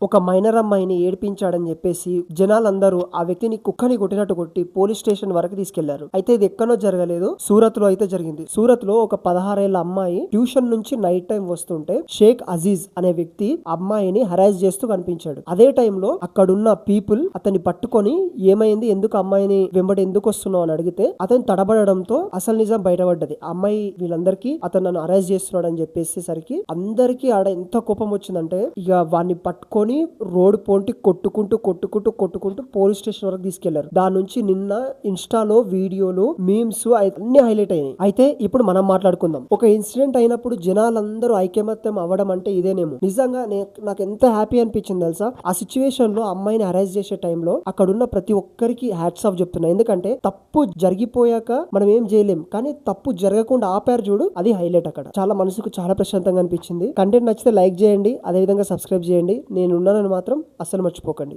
ఒక మైనర్ అమ్మాయిని ఏడిపించాడని చెప్పేసి జనాలందరూ ఆ వ్యక్తిని కుక్కని కొట్టినట్టు కొట్టి పోలీస్ స్టేషన్ వరకు తీసుకెళ్లారు. అయితే ఇది ఎక్కడో జరగలేదు, సూరత్ లో అయితే జరిగింది. సూరత్ లో ఒక 16 ఏళ్ల అమ్మాయి ట్యూషన్ నుంచి నైట్ టైం వస్తుంటే షేక్ అజీజ్ అనే వ్యక్తి అమ్మాయిని హరాస్ చేస్తూ కనిపించాడు. అదే టైంలో అక్కడున్న పీపుల్ అతన్ని పట్టుకొని ఏమైంది, ఎందుకు అమ్మాయిని వెంబడి ఎందుకు వస్తున్నావు అని అడిగితే అతను తడబడడంతో అసలు నిజం బయటపడ్డది. అమ్మాయి వీళ్ళందరికీ అతను నన్ను అరెస్ట్ చేస్తున్నాడు అని చెప్పేసరికి అందరికీ ఆడ ఎంత కోపం వచ్చిందంటే ఇక వాడిని పట్టుకొని రోడ్ పోంటి కొట్టుకుంటూ పోలీస్ స్టేషన్ వరకు తీసుకెళ్లారు. దాని నుంచి నిన్న ఇన్స్టాలో వీడియోలు, మీమ్స్ అన్ని హైలైట్ అయినాయి. అయితే ఇప్పుడు మనం మాట్లాడుకుందాం. ఒక ఇన్సిడెంట్ అయినప్పుడు జనాలందరూ ఐకమత్యం అవ్వడం అంటే ఇదేనేమో. నిజంగా నాకు ఎంత హ్యాపీ అనిపించింది తెలుసా. ఆ సిచ్యువేషన్ లో అమ్మాయిని అరెస్ట్ చేసే టైంలో అక్కడున్న ప్రతి ఒక్కరికి హ్యాట్స్ ఆఫ్ చెప్తున్నా. ఎందుకంటే తప్పు జరిగిపోయాక మనం ఏం చేయలేం, కానీ తప్పు జరగకుండా ఆపారు చూడు, అది హైలైట్. అక్కడ చాలా మనసుకు చాలా ప్రశాంతంగా అనిపించింది. కంటెంట్ నచ్చితే లైక్ చేయండి, అదే విధంగా సబ్స్క్రైబ్ చేయండి. నేను ఉన్నానని మాత్రం అస్సలు మర్చిపోకండి.